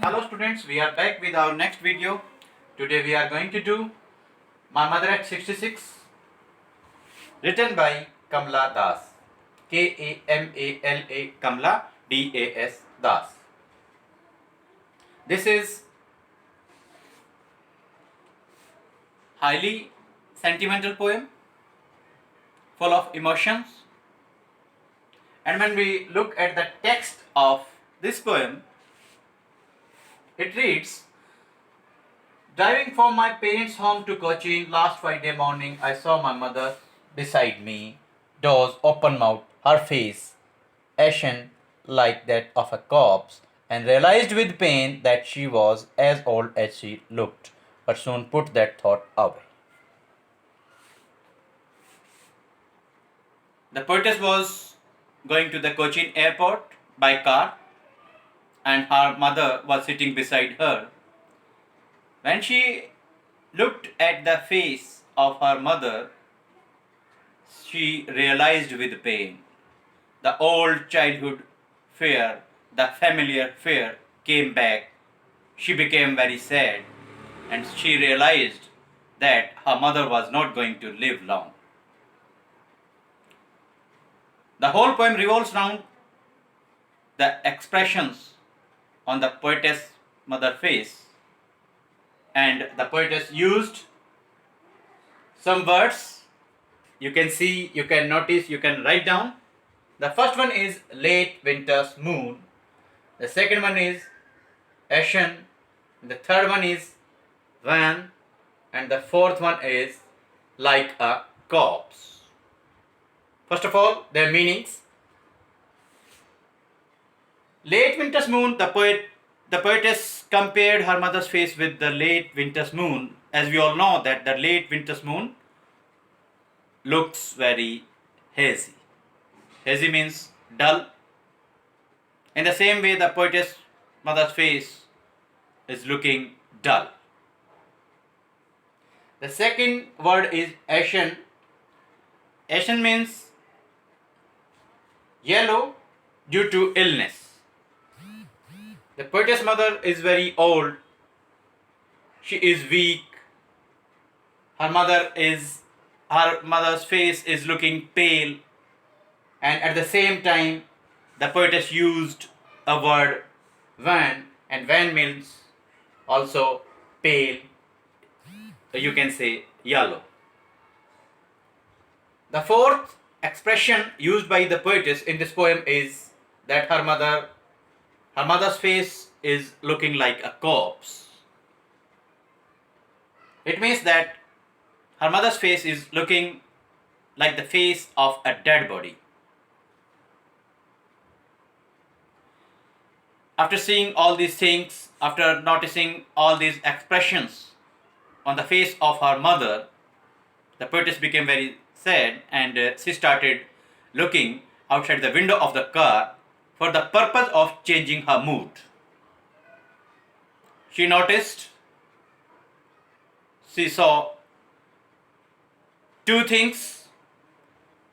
Hello students, we are back with our next video. Today we are going to do My Mother at 66, written by Kamala Das. Kamala Kamala Das Das. This is highly sentimental poem full of emotions, and when we look at the text of this poem, it reads, driving from my parents' home to Cochin last Friday morning, I saw my mother beside me, doors open mouth, her face ashen like that of a corpse, and realized with pain that she was as old as she looked, but soon put that thought away. The poetess was going to the Cochin airport by car, and her mother was sitting beside her. When she looked at the face of her mother, she realized with pain. The old childhood fear, the familiar fear came back. She became very sad, and she realized that her mother was not going to live long. The whole poem revolves around the expressions on the poetess' mother face, and the poetess used some words. You can see, you can notice, you can write down. The first one is late winter's moon. The second one is ashen. The third one is van. And the fourth one is like a corpse. First of all, their meanings. Late winter's moon, the poetess compared her mother's face with the late winter's moon. As we all know that the late winter's moon looks very hazy. Hazy means dull. In the same way, the poetess mother's face is looking dull. The second word is ashen. Ashen means yellow due to illness. The poetess mother is very old. She is weak. Her mother's face is looking pale, and at the same time the poetess used a word wan, and wan means also pale, you can say yellow. The fourth expression used by the poetess in this poem is that her mother's face is looking like a corpse. It means that her mother's face is looking like the face of a dead body. After seeing all these things, after noticing all these expressions on the face of her mother, the poetess became very sad, and she started looking outside the window of the car for the purpose of changing her mood. She saw two things,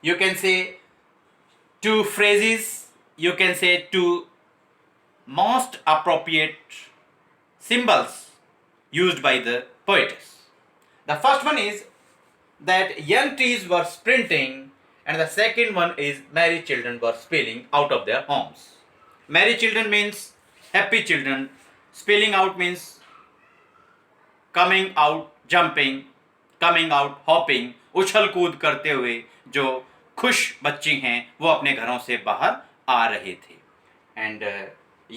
you can say two phrases, you can say two most appropriate symbols used by the poetess. The first one is that young trees were sprinting, and the second one is merry children were spilling out of their homes. Merry children means happy children. Spilling out means coming out jumping, coming out hopping, उछल कूद करते हुए जो खुश बच्चे हैं वो अपने घरों से बाहर आ रहे थे. And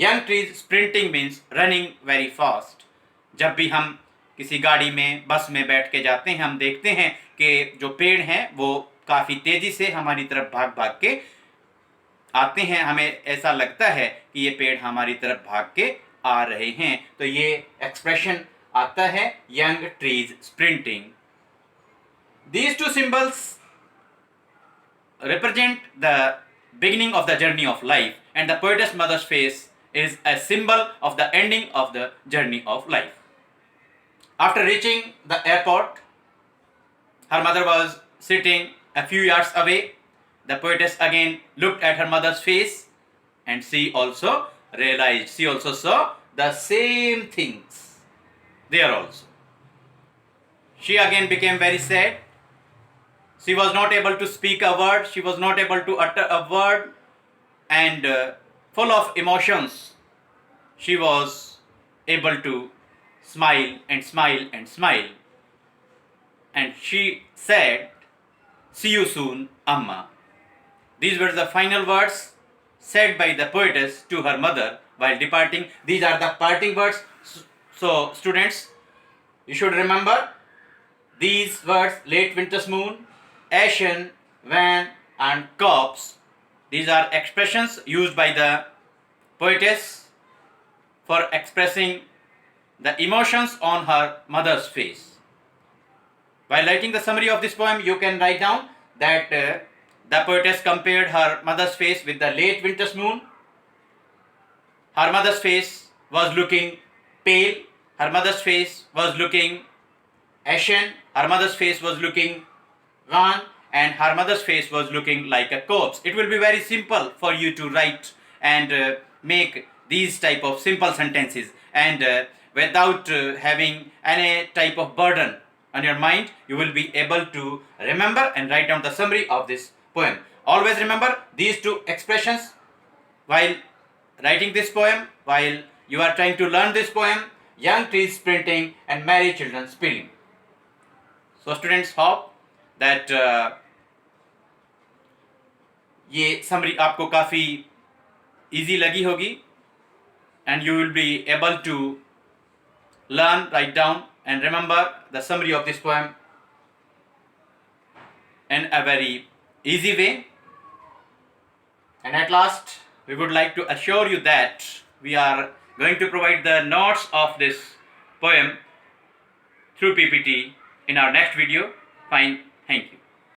young trees sprinting means running very fast. जब भी हम किसी गाड़ी में बस में बैठ के जाते हैं, हम देखते हैं कि जो पेड़ हैं वो काफ़ी तेज़ी से हमारी तरफ भाग भाग के आते हैं. हमें ऐसा लगता है कि ये पेड़ हमारी तरफ भाग के आ रहे हैं. तो ये एक्सप्रेशन आता है young trees sprinting. These two symbols represent the beginning of the journey of life, and the poetess mother's face is a symbol of the ending of the journey of life. After reaching the airport, her mother was sitting a few yards away. The poetess again looked at her mother's face, and she also saw the same things there also. She again became very sad. She was not able to speak a word, she was not able to utter a word, and full of emotions, she was able to smile and smile and smile. And she said, "See you soon, Amma." These were the final words said by the poetess to her mother while departing. These are the parting words. So, students, you should remember these words: late winter's moon, ashen, van, and corpse. These are expressions used by the poetess for expressing the emotions on her mother's face. While writing the summary of this poem, you can write down that the poetess compared her mother's face with the late winter's moon. Her mother's face was looking pale, her mother's face was looking ashen, her mother's face was looking wan, and her mother's face was looking like a corpse. It will be very simple for you to write and make these type of simple sentences, and without having any type of burden on your mind, you will be able to remember and write down the summary of this poem. Always remember these two expressions while writing this poem, while you are trying to learn this poem: young trees sprinting and merry children spilling. So students, hope that ये summary आपको काफ़ी easy लगी होगी, and you will be able to learn, write down and remember the summary of this poem in a very easy way. And at last, we would like to assure you that we are going to provide the notes of this poem through PPT in our next video. Fine, thank you.